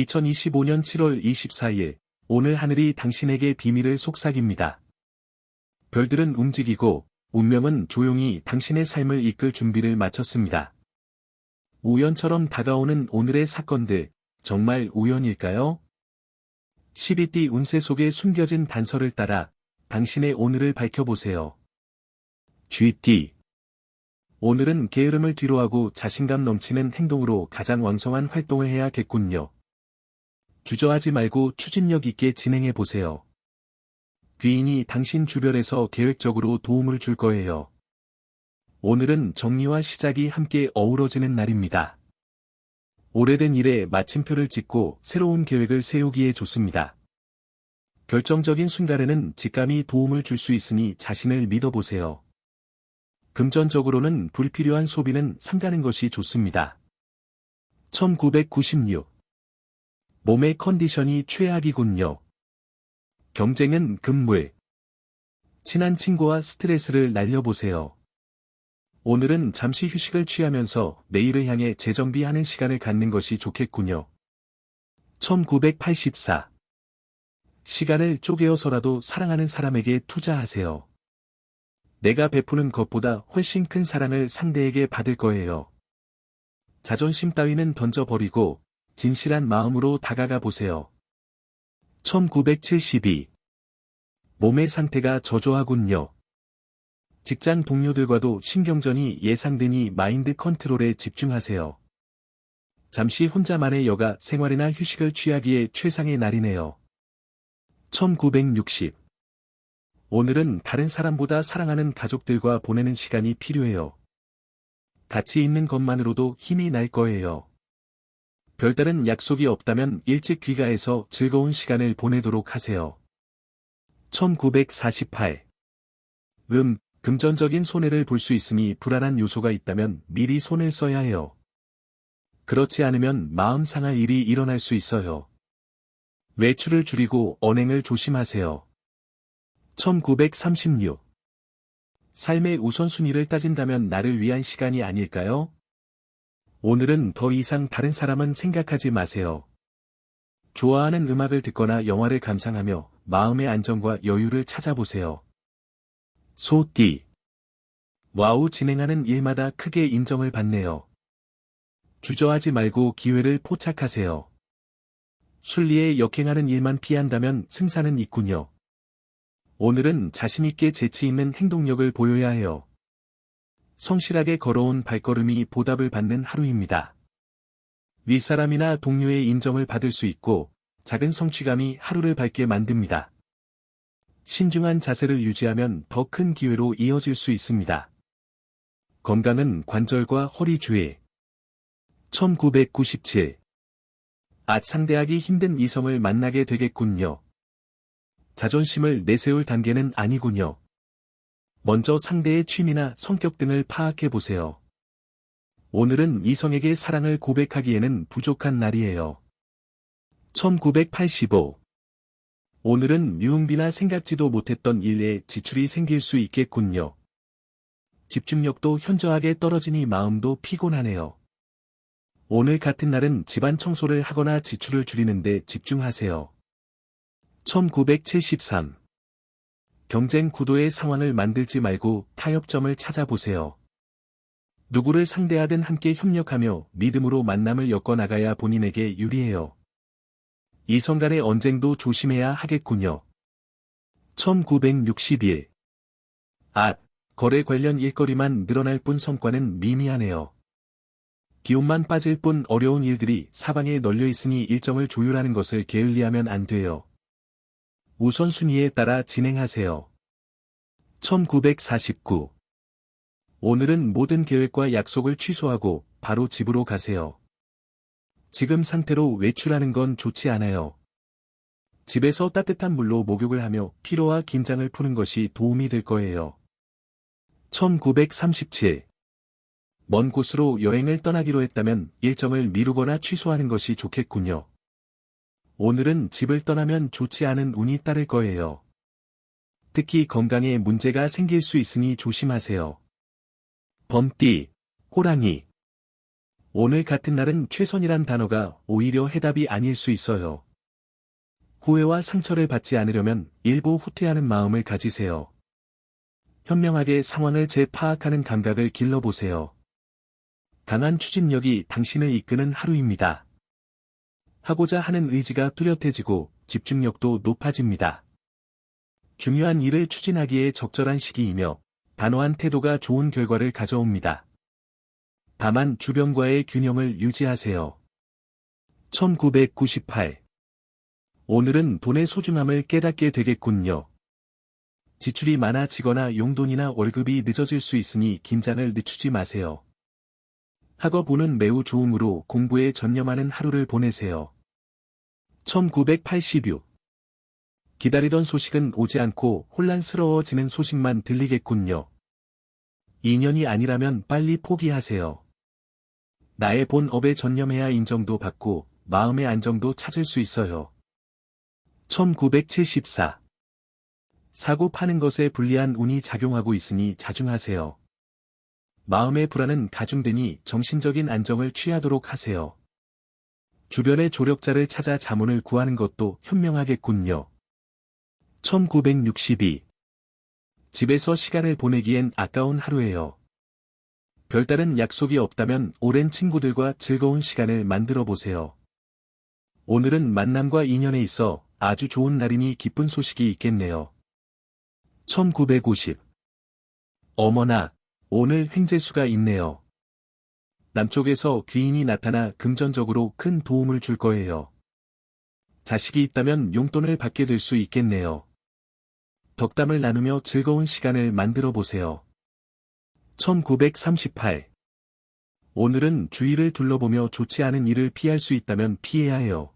2025년 7월 24일, 오늘 하늘이 당신에게 비밀을 속삭입니다. 별들은 움직이고, 운명은 조용히 당신의 삶을 이끌 준비를 마쳤습니다. 우연처럼 다가오는 오늘의 사건들, 정말 우연일까요? 12띠 운세 속에 숨겨진 단서를 따라 당신의 오늘을 밝혀보세요. 쥐띠. 오늘은 게으름을 뒤로하고 자신감 넘치는 행동으로 가장 왕성한 활동을 해야겠군요. 주저하지 말고 추진력 있게 진행해보세요. 귀인이 당신 주변에서 계획적으로 도움을 줄 거예요. 오늘은 정리와 시작이 함께 어우러지는 날입니다. 오래된 일에 마침표를 찍고 새로운 계획을 세우기에 좋습니다. 결정적인 순간에는 직감이 도움을 줄 수 있으니 자신을 믿어보세요. 금전적으로는 불필요한 소비는 삼가는 것이 좋습니다. 1996. 몸의 컨디션이 최악이군요. 경쟁은 금물. 친한 친구와 스트레스를 날려보세요. 오늘은 잠시 휴식을 취하면서 내일을 향해 재정비하는 시간을 갖는 것이 좋겠군요. 1984. 시간을 쪼개어서라도 사랑하는 사람에게 투자하세요. 내가 베푸는 것보다 훨씬 큰 사랑을 상대에게 받을 거예요. 자존심 따위는 던져버리고 진실한 마음으로 다가가 보세요. 1972. 몸의 상태가 저조하군요. 직장 동료들과도 신경전이 예상되니 마인드 컨트롤에 집중하세요. 잠시 혼자만의 여가 생활이나 휴식을 취하기에 최상의 날이네요. 1960. 오늘은 다른 사람보다 사랑하는 가족들과 보내는 시간이 필요해요. 같이 있는 것만으로도 힘이 날 거예요. 별다른 약속이 없다면 일찍 귀가해서 즐거운 시간을 보내도록 하세요. 1948. 금전적인 손해를 볼 수 있으니 불안한 요소가 있다면 미리 손을 써야 해요. 그렇지 않으면 마음 상할 일이 일어날 수 있어요. 외출을 줄이고 언행을 조심하세요. 1936. 삶의 우선순위를 따진다면 나를 위한 시간이 아닐까요? 오늘은 더 이상 다른 사람은 생각하지 마세요. 좋아하는 음악을 듣거나 영화를 감상하며 마음의 안정과 여유를 찾아보세요. 소띠. 와우, 진행하는 일마다 크게 인정을 받네요. 주저하지 말고 기회를 포착하세요. 순리에 역행하는 일만 피한다면 승산은 있군요. 오늘은 자신있게 재치 있는 행동력을 보여야 해요. 성실하게 걸어온 발걸음이 보답을 받는 하루입니다. 윗사람이나 동료의 인정을 받을 수 있고 작은 성취감이 하루를 밝게 만듭니다. 신중한 자세를 유지하면 더 큰 기회로 이어질 수 있습니다. 건강은 관절과 허리 주의. 1997. 상대하기 힘든 이성을 만나게 되겠군요. 자존심을 내세울 단계는 아니군요. 먼저 상대의 취미나 성격 등을 파악해보세요. 오늘은 이성에게 사랑을 고백하기에는 부족한 날이에요. 1985. 오늘은 유흥비나 생각지도 못했던 일에 지출이 생길 수 있겠군요. 집중력도 현저하게 떨어지니 마음도 피곤하네요. 오늘 같은 날은 집안 청소를 하거나 지출을 줄이는 데 집중하세요. 1973. 경쟁 구도의 상황을 만들지 말고 타협점을 찾아보세요. 누구를 상대하든 함께 협력하며 믿음으로 만남을 엮어나가야 본인에게 유리해요. 이성 간의 언쟁도 조심해야 하겠군요. 1961. 거래 관련 일거리만 늘어날 뿐 성과는 미미하네요. 기운만 빠질 뿐 어려운 일들이 사방에 널려 있으니 일정을 조율하는 것을 게을리하면 안 돼요. 우선순위에 따라 진행하세요. 1949. 오늘은 모든 계획과 약속을 취소하고 바로 집으로 가세요. 지금 상태로 외출하는 건 좋지 않아요. 집에서 따뜻한 물로 목욕을 하며 피로와 긴장을 푸는 것이 도움이 될 거예요. 1937. 먼 곳으로 여행을 떠나기로 했다면 일정을 미루거나 취소하는 것이 좋겠군요. 오늘은 집을 떠나면 좋지 않은 운이 따를 거예요. 특히 건강에 문제가 생길 수 있으니 조심하세요. 범띠, 호랑이. 오늘 같은 날은 최선이란 단어가 오히려 해답이 아닐 수 있어요. 후회와 상처를 받지 않으려면 일부 후퇴하는 마음을 가지세요. 현명하게 상황을 재파악하는 감각을 길러보세요. 강한 추진력이 당신을 이끄는 하루입니다. 하고자 하는 의지가 뚜렷해지고 집중력도 높아집니다. 중요한 일을 추진하기에 적절한 시기이며 단호한 태도가 좋은 결과를 가져옵니다. 다만 주변과의 균형을 유지하세요. 1998. 오늘은 돈의 소중함을 깨닫게 되겠군요. 지출이 많아지거나 용돈이나 월급이 늦어질 수 있으니 긴장을 늦추지 마세요. 학업 운은 매우 좋으므로 공부에 전념하는 하루를 보내세요. 1986. 기다리던 소식은 오지 않고 혼란스러워지는 소식만 들리겠군요. 인연이 아니라면 빨리 포기하세요. 나의 본업에 전념해야 인정도 받고 마음의 안정도 찾을 수 있어요. 1974. 사고 파는 것에 불리한 운이 작용하고 있으니 자중하세요. 마음의 불안은 가중되니 정신적인 안정을 취하도록 하세요. 주변의 조력자를 찾아 자문을 구하는 것도 현명하겠군요. 1962. 집에서 시간을 보내기엔 아까운 하루예요. 별다른 약속이 없다면 오랜 친구들과 즐거운 시간을 만들어 보세요. 오늘은 만남과 인연에 있어 아주 좋은 날이니 기쁜 소식이 있겠네요. 1950. 어머나, 오늘 횡재수가 있네요. 남쪽에서 귀인이 나타나 금전적으로 큰 도움을 줄 거예요. 자식이 있다면 용돈을 받게 될 수 있겠네요. 덕담을 나누며 즐거운 시간을 만들어 보세요. 1938. 오늘은 주위를 둘러보며 좋지 않은 일을 피할 수 있다면 피해야 해요.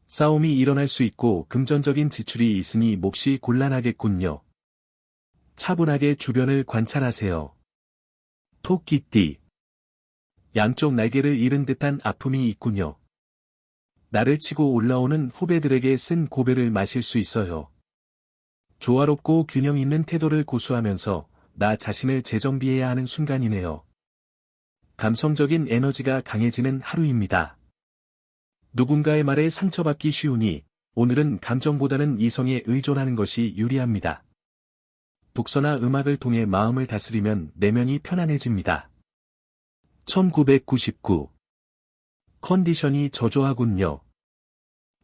싸움이 일어날 수 있고 금전적인 지출이 있으니 몹시 곤란하겠군요. 차분하게 주변을 관찰하세요. 토끼띠. 양쪽 날개를 잃은 듯한 아픔이 있군요. 나를 치고 올라오는 후배들에게 쓴 고배를 마실 수 있어요. 조화롭고 균형 있는 태도를 고수하면서 나 자신을 재정비해야 하는 순간이네요. 감성적인 에너지가 강해지는 하루입니다. 누군가의 말에 상처받기 쉬우니 오늘은 감정보다는 이성에 의존하는 것이 유리합니다. 독서나 음악을 통해 마음을 다스리면 내면이 편안해집니다. 1999. 컨디션이 저조하군요.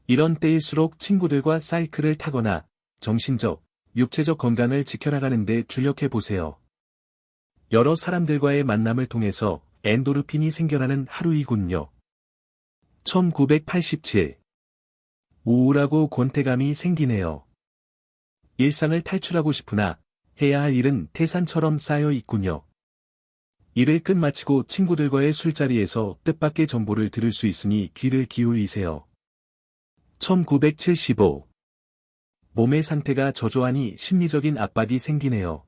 이런 때일수록 친구들과 사이클을 타거나 정신적, 육체적 건강을 지켜나가는 데 주력해 보세요. 여러 사람들과의 만남을 통해서 엔도르핀이 생겨나는 하루이군요. 1987. 우울하고 권태감이 생기네요. 일상을 탈출하고 싶으나 해야 할 일은 태산처럼 쌓여 있군요. 일을 끝마치고 친구들과의 술자리에서 뜻밖의 정보를 들을 수 있으니 귀를 기울이세요. 1975. 몸의 상태가 저조하니 심리적인 압박이 생기네요.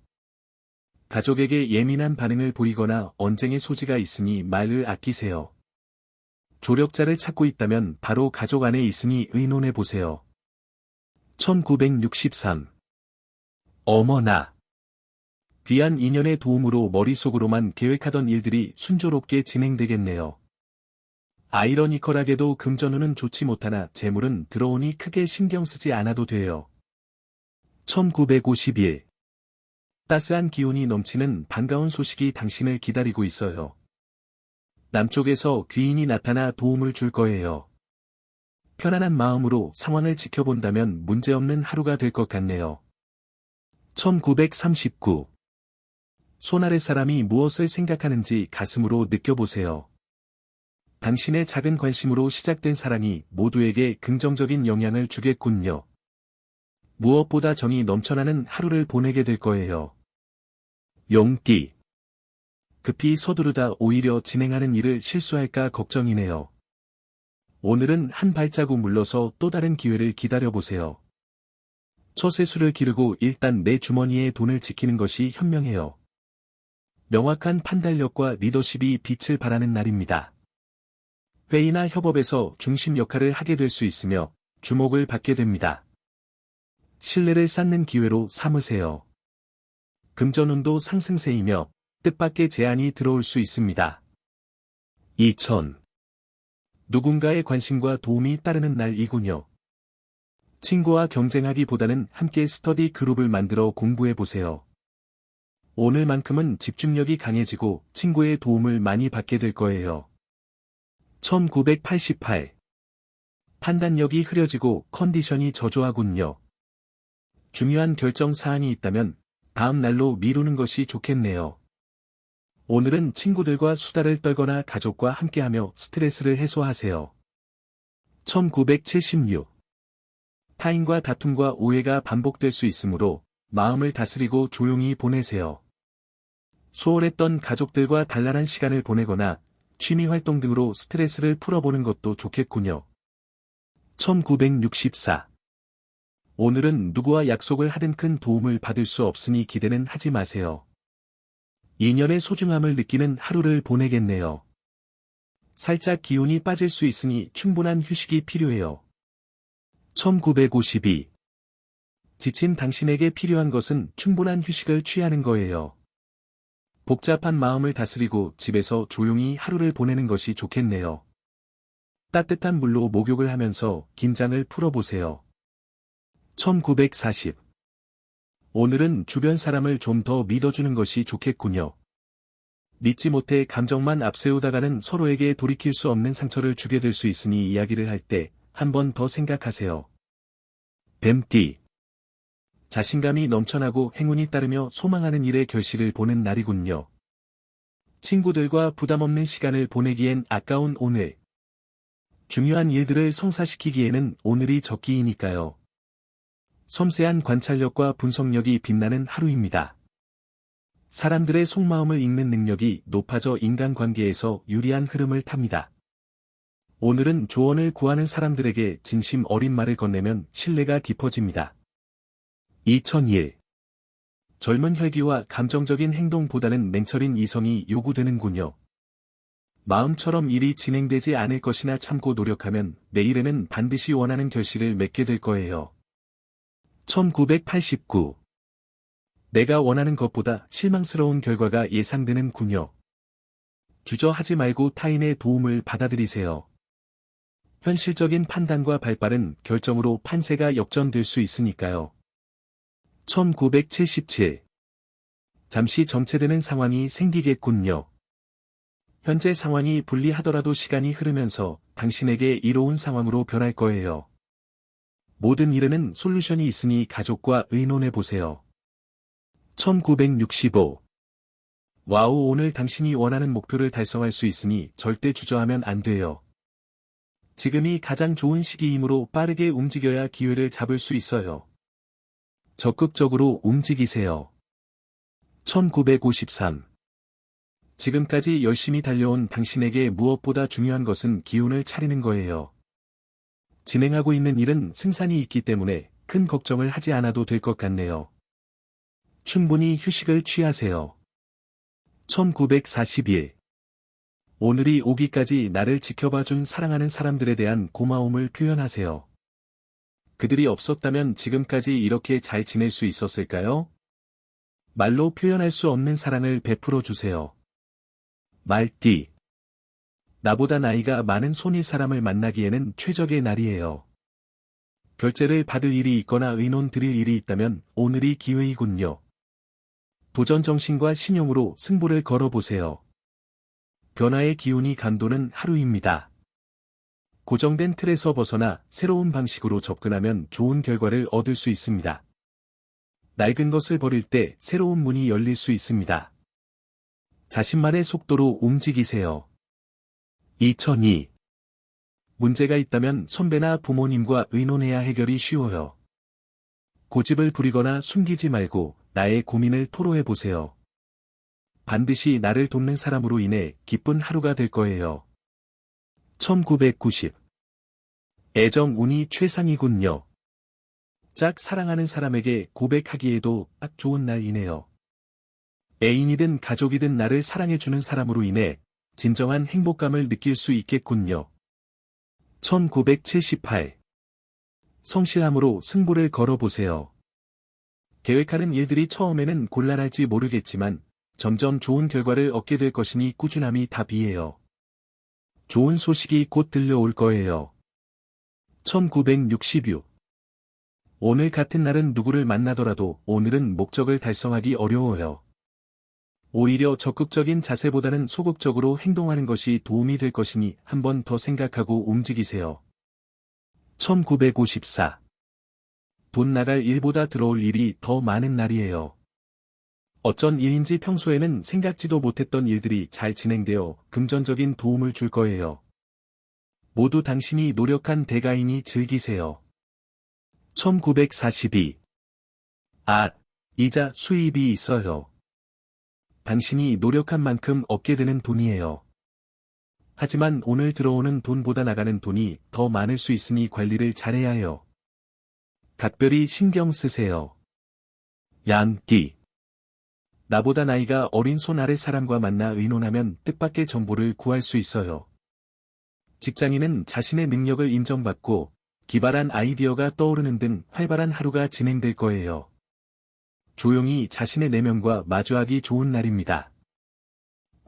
가족에게 예민한 반응을 보이거나 언쟁의 소지가 있으니 말을 아끼세요. 조력자를 찾고 있다면 바로 가족 안에 있으니 의논해 보세요. 1963. 어머나. 귀한 인연의 도움으로 머릿속으로만 계획하던 일들이 순조롭게 진행되겠네요. 아이러니컬하게도 금전운은 좋지 못하나 재물은 들어오니 크게 신경 쓰지 않아도 돼요. 1951. 따스한 기운이 넘치는 반가운 소식이 당신을 기다리고 있어요. 남쪽에서 귀인이 나타나 도움을 줄 거예요. 편안한 마음으로 상황을 지켜본다면 문제없는 하루가 될 것 같네요. 1939. 손아래 사람이 무엇을 생각하는지 가슴으로 느껴보세요. 당신의 작은 관심으로 시작된 사랑이 모두에게 긍정적인 영향을 주겠군요. 무엇보다 정이 넘쳐나는 하루를 보내게 될 거예요. 용띠. 급히 서두르다 오히려 진행하는 일을 실수할까 걱정이네요. 오늘은 한 발자국 물러서 또 다른 기회를 기다려보세요. 처세술을 기르고 일단 내 주머니에 돈을 지키는 것이 현명해요. 명확한 판단력과 리더십이 빛을 발하는 날입니다. 회의나 협업에서 중심 역할을 하게 될 수 있으며 주목을 받게 됩니다. 신뢰를 쌓는 기회로 삼으세요. 금전운도 상승세이며 뜻밖의 제안이 들어올 수 있습니다. 2000. 누군가의 관심과 도움이 따르는 날이군요. 친구와 경쟁하기보다는 함께 스터디 그룹을 만들어 공부해보세요. 오늘만큼은 집중력이 강해지고 친구의 도움을 많이 받게 될 거예요. 1988. 판단력이 흐려지고 컨디션이 저조하군요. 중요한 결정 사항이 있다면 다음 날로 미루는 것이 좋겠네요. 오늘은 친구들과 수다를 떨거나 가족과 함께하며 스트레스를 해소하세요. 1976. 타인과 다툼과 오해가 반복될 수 있으므로 마음을 다스리고 조용히 보내세요. 소홀했던 가족들과 단란한 시간을 보내거나 취미 활동 등으로 스트레스를 풀어보는 것도 좋겠군요. 1964. 오늘은 누구와 약속을 하든 큰 도움을 받을 수 없으니 기대는 하지 마세요. 인연의 소중함을 느끼는 하루를 보내겠네요. 살짝 기운이 빠질 수 있으니 충분한 휴식이 필요해요. 1952. 지친 당신에게 필요한 것은 충분한 휴식을 취하는 거예요. 복잡한 마음을 다스리고 집에서 조용히 하루를 보내는 것이 좋겠네요. 따뜻한 물로 목욕을 하면서 긴장을 풀어보세요. 1940. 오늘은 주변 사람을 좀 더 믿어주는 것이 좋겠군요. 믿지 못해 감정만 앞세우다가는 서로에게 돌이킬 수 없는 상처를 주게 될 수 있으니 이야기를 할 때 한 번 더 생각하세요. 뱀띠. 자신감이 넘쳐나고 행운이 따르며 소망하는 일의 결실을 보는 날이군요. 친구들과 부담없는 시간을 보내기엔 아까운 오늘. 중요한 일들을 성사시키기에는 오늘이 적기이니까요. 섬세한 관찰력과 분석력이 빛나는 하루입니다. 사람들의 속마음을 읽는 능력이 높아져 인간관계에서 유리한 흐름을 탑니다. 오늘은 조언을 구하는 사람들에게 진심 어린 말을 건네면 신뢰가 깊어집니다. 2001. 젊은 혈기와 감정적인 행동보다는 냉철인 이성이 요구되는군요. 마음처럼 일이 진행되지 않을 것이나 참고 노력하면 내일에는 반드시 원하는 결실을 맺게 될 거예요. 1989. 내가 원하는 것보다 실망스러운 결과가 예상되는군요. 주저하지 말고 타인의 도움을 받아들이세요. 현실적인 판단과 발빠른 결정으로 판세가 역전될 수 있으니까요. 1977. 잠시 정체되는 상황이 생기겠군요. 현재 상황이 불리하더라도 시간이 흐르면서 당신에게 이로운 상황으로 변할 거예요. 모든 일에는 솔루션이 있으니 가족과 의논해보세요. 1965. 와우, 오늘 당신이 원하는 목표를 달성할 수 있으니 절대 주저하면 안 돼요. 지금이 가장 좋은 시기이므로 빠르게 움직여야 기회를 잡을 수 있어요. 적극적으로 움직이세요. 1953. 지금까지 열심히 달려온 당신에게 무엇보다 중요한 것은 기운을 차리는 거예요. 진행하고 있는 일은 승산이 있기 때문에 큰 걱정을 하지 않아도 될 것 같네요. 충분히 휴식을 취하세요. 1941. 오늘이 오기까지 나를 지켜봐준 사랑하는 사람들에 대한 고마움을 표현하세요. 그들이 없었다면 지금까지 이렇게 잘 지낼 수 있었을까요? 말로 표현할 수 없는 사랑을 베풀어 주세요. 말띠. 나보다 나이가 많은 손일 사람을 만나기에는 최적의 날이에요. 결제를 받을 일이 있거나 의논 드릴 일이 있다면 오늘이 기회이군요. 도전 정신과 신용으로 승부를 걸어보세요. 변화의 기운이 감도는 하루입니다. 고정된 틀에서 벗어나 새로운 방식으로 접근하면 좋은 결과를 얻을 수 있습니다. 낡은 것을 버릴 때 새로운 문이 열릴 수 있습니다. 자신만의 속도로 움직이세요. 2002. 문제가 있다면 선배나 부모님과 의논해야 해결이 쉬워요. 고집을 부리거나 숨기지 말고 나의 고민을 토로해보세요. 반드시 나를 돕는 사람으로 인해 기쁜 하루가 될 거예요. 1990. 애정 운이 최상이군요. 짝 사랑하는 사람에게 고백하기에도 딱 좋은 날이네요. 애인이든 가족이든 나를 사랑해주는 사람으로 인해 진정한 행복감을 느낄 수 있겠군요. 1978. 성실함으로 승부를 걸어보세요. 계획하는 일들이 처음에는 곤란할지 모르겠지만 점점 좋은 결과를 얻게 될 것이니 꾸준함이 답이에요. 좋은 소식이 곧 들려올 거예요. 1966. 오늘 같은 날은 누구를 만나더라도 오늘은 목적을 달성하기 어려워요. 오히려 적극적인 자세보다는 소극적으로 행동하는 것이 도움이 될 것이니 한 번 더 생각하고 움직이세요. 1954. 돈 나갈 일보다 들어올 일이 더 많은 날이에요. 어쩐 일인지 평소에는 생각지도 못했던 일들이 잘 진행되어 금전적인 도움을 줄 거예요. 모두 당신이 노력한 대가이니 즐기세요. 1942. 이자 수입이 있어요. 당신이 노력한 만큼 얻게 되는 돈이에요. 하지만 오늘 들어오는 돈보다 나가는 돈이 더 많을 수 있으니 관리를 잘해야 해요. 각별히 신경 쓰세요. 양띠. 나보다 나이가 어린 손 아래 사람과 만나 의논하면 뜻밖의 정보를 구할 수 있어요. 직장인은 자신의 능력을 인정받고 기발한 아이디어가 떠오르는 등 활발한 하루가 진행될 거예요. 조용히 자신의 내면과 마주하기 좋은 날입니다.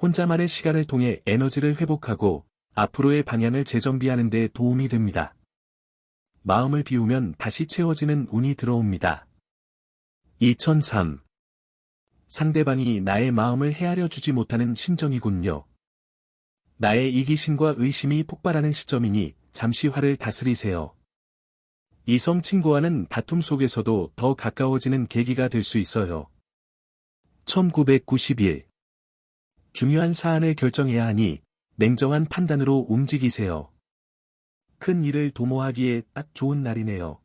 혼자만의 시간을 통해 에너지를 회복하고 앞으로의 방향을 재정비하는 데 도움이 됩니다. 마음을 비우면 다시 채워지는 운이 들어옵니다. 2003. 상대방이 나의 마음을 헤아려 주지 못하는 심정이군요. 나의 이기심과 의심이 폭발하는 시점이니 잠시 화를 다스리세요. 이성 친구와는 다툼 속에서도 더 가까워지는 계기가 될 수 있어요. 1991. 중요한 사안을 결정해야 하니 냉정한 판단으로 움직이세요. 큰 일을 도모하기에 딱 좋은 날이네요.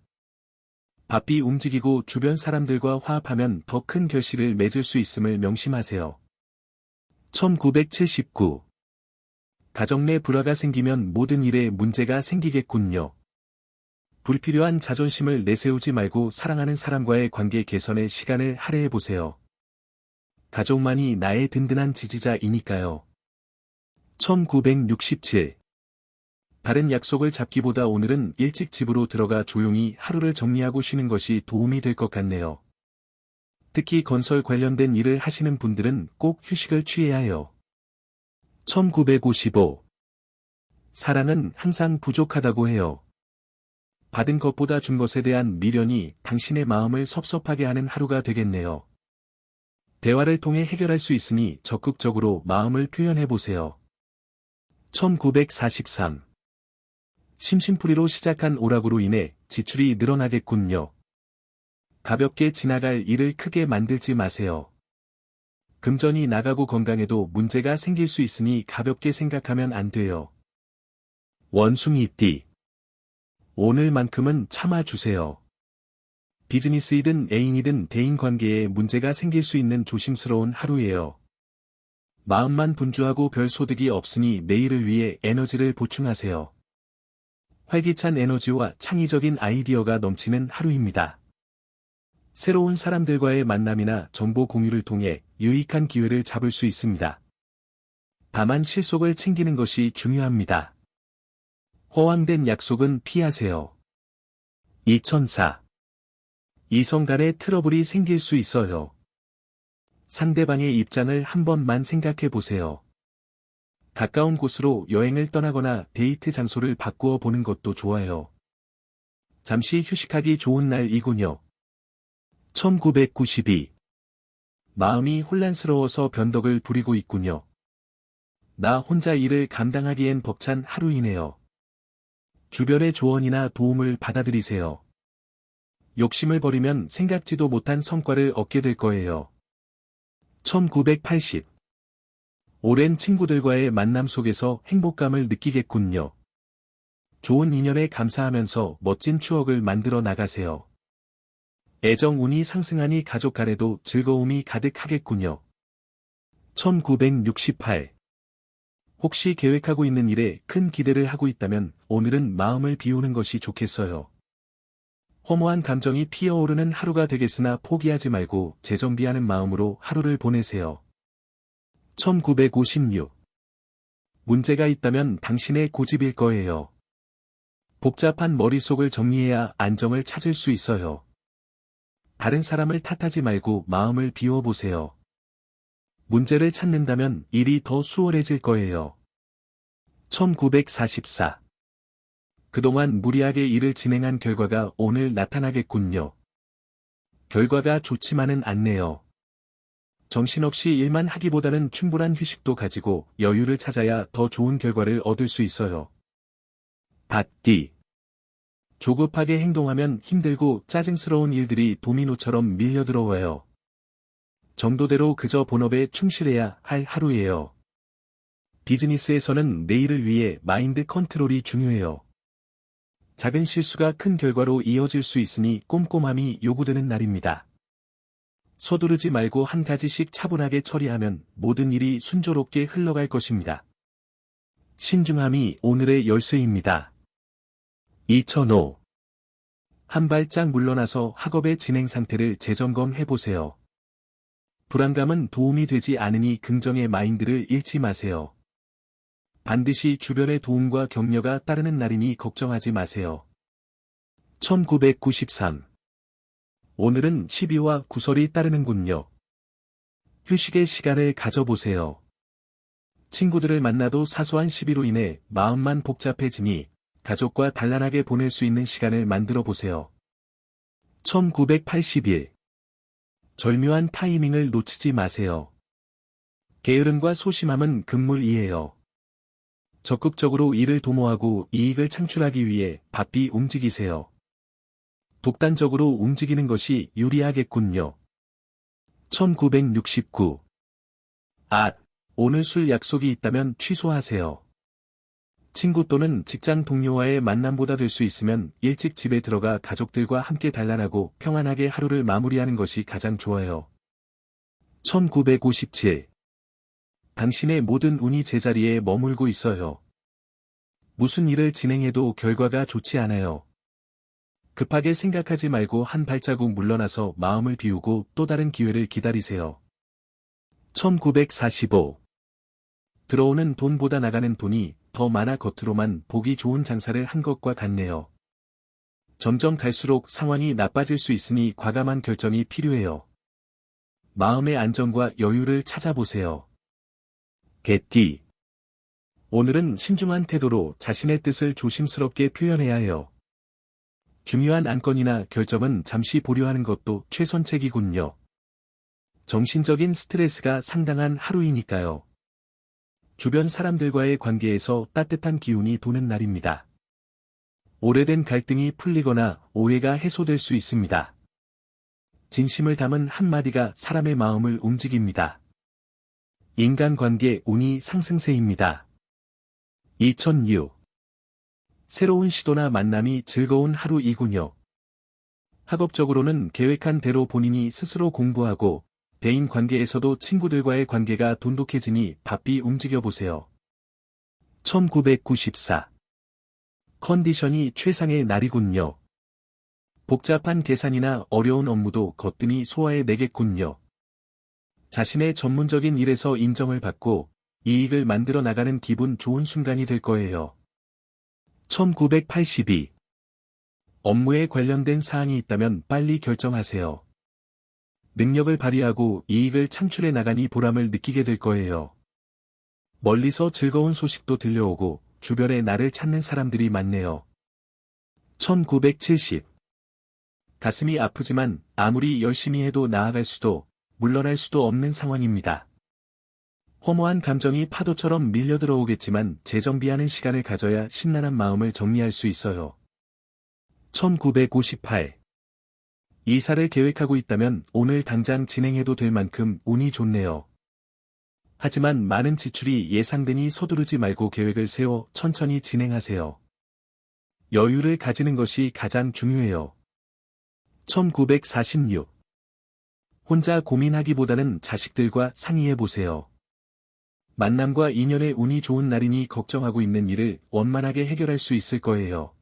바삐 움직이고 주변 사람들과 화합하면 더 큰 결실을 맺을 수 있음을 명심하세요. 1979. 가정 내 불화가 생기면 모든 일에 문제가 생기겠군요. 불필요한 자존심을 내세우지 말고 사랑하는 사람과의 관계 개선에 시간을 할애해보세요. 가족만이 나의 든든한 지지자이니까요. 1967. 다른 약속을 잡기보다 오늘은 일찍 집으로 들어가 조용히 하루를 정리하고 쉬는 것이 도움이 될 것 같네요. 특히 건설 관련된 일을 하시는 분들은 꼭 휴식을 취해야 해요. 1955. 사랑은 항상 부족하다고 해요. 받은 것보다 준 것에 대한 미련이 당신의 마음을 섭섭하게 하는 하루가 되겠네요. 대화를 통해 해결할 수 있으니 적극적으로 마음을 표현해보세요. 1943. 심심풀이로 시작한 오락으로 인해 지출이 늘어나겠군요. 가볍게 지나갈 일을 크게 만들지 마세요. 금전이 나가고 건강에도 문제가 생길 수 있으니 가볍게 생각하면 안 돼요. 원숭이띠. 오늘만큼은 참아주세요. 비즈니스이든 애인이든 대인관계에 문제가 생길 수 있는 조심스러운 하루예요. 마음만 분주하고 별 소득이 없으니 내일을 위해 에너지를 보충하세요. 활기찬 에너지와 창의적인 아이디어가 넘치는 하루입니다. 새로운 사람들과의 만남이나 정보 공유를 통해 유익한 기회를 잡을 수 있습니다. 다만 실속을 챙기는 것이 중요합니다. 허황된 약속은 피하세요. 2004. 이성 간의 트러블이 생길 수 있어요. 상대방의 입장을 한 번만 생각해 보세요. 가까운 곳으로 여행을 떠나거나 데이트 장소를 바꾸어 보는 것도 좋아요. 잠시 휴식하기 좋은 날이군요. 1992. 마음이 혼란스러워서 변덕을 부리고 있군요. 나 혼자 일을 감당하기엔 벅찬 하루이네요. 주변의 조언이나 도움을 받아들이세요. 욕심을 버리면 생각지도 못한 성과를 얻게 될 거예요. 1980. 오랜 친구들과의 만남 속에서 행복감을 느끼겠군요. 좋은 인연에 감사하면서 멋진 추억을 만들어 나가세요. 애정운이 상승하니 가족 간에도 즐거움이 가득하겠군요. 1968. 혹시 계획하고 있는 일에 큰 기대를 하고 있다면 오늘은 마음을 비우는 것이 좋겠어요. 허무한 감정이 피어오르는 하루가 되겠으나 포기하지 말고 재정비하는 마음으로 하루를 보내세요. 1956. 문제가 있다면 당신의 고집일 거예요. 복잡한 머릿속을 정리해야 안정을 찾을 수 있어요. 다른 사람을 탓하지 말고 마음을 비워보세요. 문제를 찾는다면 일이 더 수월해질 거예요. 1944. 그동안 무리하게 일을 진행한 결과가 오늘 나타나겠군요. 결과가 좋지만은 않네요. 정신없이 일만 하기보다는 충분한 휴식도 가지고 여유를 찾아야 더 좋은 결과를 얻을 수 있어요. 밭디. 조급하게 행동하면 힘들고 짜증스러운 일들이 도미노처럼 밀려들어와요. 정도대로 그저 본업에 충실해야 할 하루예요. 비즈니스에서는 내일을 위해 마인드 컨트롤이 중요해요. 작은 실수가 큰 결과로 이어질 수 있으니 꼼꼼함이 요구되는 날입니다. 서두르지 말고 한 가지씩 차분하게 처리하면 모든 일이 순조롭게 흘러갈 것입니다. 신중함이 오늘의 열쇠입니다. 2005. 한 발짝 물러나서 학업의 진행 상태를 재점검해보세요. 불안감은 도움이 되지 않으니 긍정의 마인드를 잃지 마세요. 반드시 주변의 도움과 격려가 따르는 날이니 걱정하지 마세요. 1993. 오늘은 12와 구설이 따르는군요. 휴식의 시간을 가져보세요. 친구들을 만나도 사소한 시비로 인해 마음만 복잡해지니 가족과 단란하게 보낼 수 있는 시간을 만들어 보세요. 1981. 절묘한 타이밍을 놓치지 마세요. 게으름과 소심함은 금물이에요. 적극적으로 일을 도모하고 이익을 창출하기 위해 바삐 움직이세요. 독단적으로 움직이는 것이 유리하겠군요. 1969. 오늘 술 약속이 있다면 취소하세요. 친구 또는 직장 동료와의 만남보다 될 수 있으면 일찍 집에 들어가 가족들과 함께 단란하고 평안하게 하루를 마무리하는 것이 가장 좋아요. 1957. 당신의 모든 운이 제자리에 머물고 있어요. 무슨 일을 진행해도 결과가 좋지 않아요. 급하게 생각하지 말고 한 발자국 물러나서 마음을 비우고 또 다른 기회를 기다리세요. 1945. 들어오는 돈보다 나가는 돈이 더 많아 겉으로만 보기 좋은 장사를 한 것과 같네요. 점점 갈수록 상황이 나빠질 수 있으니 과감한 결정이 필요해요. 마음의 안정과 여유를 찾아보세요. 개띠. 오늘은 신중한 태도로 자신의 뜻을 조심스럽게 표현해야 해요. 중요한 안건이나 결정은 잠시 보류하는 것도 최선책이군요. 정신적인 스트레스가 상당한 하루이니까요. 주변 사람들과의 관계에서 따뜻한 기운이 도는 날입니다. 오래된 갈등이 풀리거나 오해가 해소될 수 있습니다. 진심을 담은 한마디가 사람의 마음을 움직입니다. 인간관계 운이 상승세입니다. 2006. 새로운 시도나 만남이 즐거운 하루이군요. 학업적으로는 계획한 대로 본인이 스스로 공부하고 대인 관계에서도 친구들과의 관계가 돈독해지니 바삐 움직여보세요. 1994. 컨디션이 최상의 날이군요. 복잡한 계산이나 어려운 업무도 거뜬히 소화해내겠군요. 자신의 전문적인 일에서 인정을 받고 이익을 만들어 나가는 기분 좋은 순간이 될 거예요. 1982. 업무에 관련된 사항이 있다면 빨리 결정하세요. 능력을 발휘하고 이익을 창출해 나가니 보람을 느끼게 될 거예요. 멀리서 즐거운 소식도 들려오고 주변에 나를 찾는 사람들이 많네요. 1970. 가슴이 아프지만 아무리 열심히 해도 나아갈 수도 물러날 수도 없는 상황입니다. 허무한 감정이 파도처럼 밀려들어오겠지만 재정비하는 시간을 가져야 심란한 마음을 정리할 수 있어요. 1958. 이사를 계획하고 있다면 오늘 당장 진행해도 될 만큼 운이 좋네요. 하지만 많은 지출이 예상되니 서두르지 말고 계획을 세워 천천히 진행하세요. 여유를 가지는 것이 가장 중요해요. 1946. 혼자 고민하기보다는 자식들과 상의해보세요. 만남과 인연의 운이 좋은 날이니 걱정하고 있는 일을 원만하게 해결할 수 있을 거예요.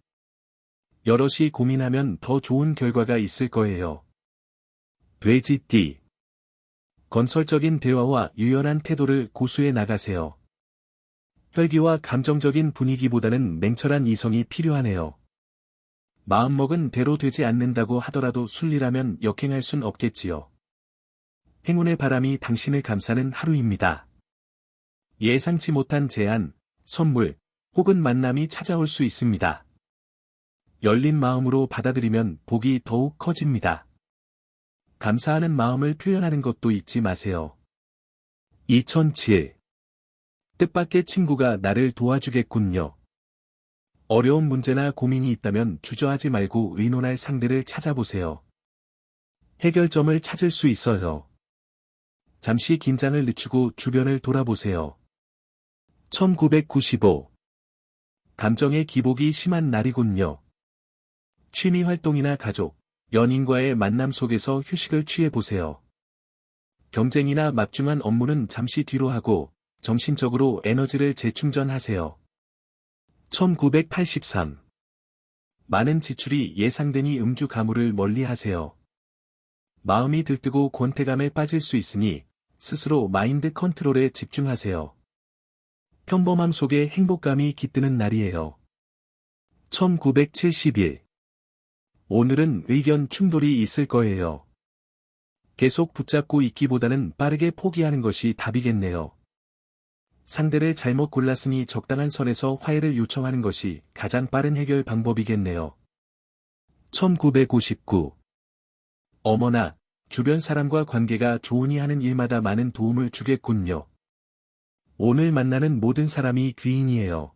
여럿이 고민하면 더 좋은 결과가 있을 거예요. 돼지띠. 건설적인 대화와 유연한 태도를 고수해 나가세요. 혈기와 감정적인 분위기보다는 냉철한 이성이 필요하네요. 마음먹은 대로 되지 않는다고 하더라도 순리라면 역행할 순 없겠지요. 행운의 바람이 당신을 감싸는 하루입니다. 예상치 못한 제안, 선물, 혹은 만남이 찾아올 수 있습니다. 열린 마음으로 받아들이면 복이 더욱 커집니다. 감사하는 마음을 표현하는 것도 잊지 마세요. 2007. 뜻밖의 친구가 나를 도와주겠군요. 어려운 문제나 고민이 있다면 주저하지 말고 의논할 상대를 찾아보세요. 해결점을 찾을 수 있어요. 잠시 긴장을 늦추고 주변을 돌아보세요. 1995. 감정의 기복이 심한 날이군요. 취미 활동이나 가족, 연인과의 만남 속에서 휴식을 취해보세요. 경쟁이나 막중한 업무는 잠시 뒤로 하고 정신적으로 에너지를 재충전하세요. 1983. 많은 지출이 예상되니 음주 가물을 멀리하세요. 마음이 들뜨고 권태감에 빠질 수 있으니 스스로 마인드 컨트롤에 집중하세요. 평범함 속에 행복감이 깃드는 날이에요. 1971. 오늘은 의견 충돌이 있을 거예요. 계속 붙잡고 있기보다는 빠르게 포기하는 것이 답이겠네요. 상대를 잘못 골랐으니 적당한 선에서 화해를 요청하는 것이 가장 빠른 해결 방법이겠네요. 1959. 어머나, 주변 사람과 관계가 좋으니 하는 일마다 많은 도움을 주겠군요. 오늘 만나는 모든 사람이 귀인이에요.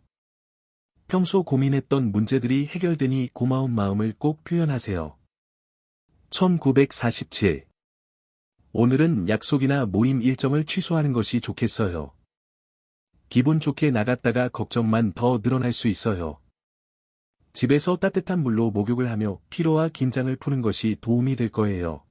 평소 고민했던 문제들이 해결되니 고마운 마음을 꼭 표현하세요. 1947. 오늘은 약속이나 모임 일정을 취소하는 것이 좋겠어요. 기분 좋게 나갔다가 걱정만 더 늘어날 수 있어요. 집에서 따뜻한 물로 목욕을 하며 피로와 긴장을 푸는 것이 도움이 될 거예요.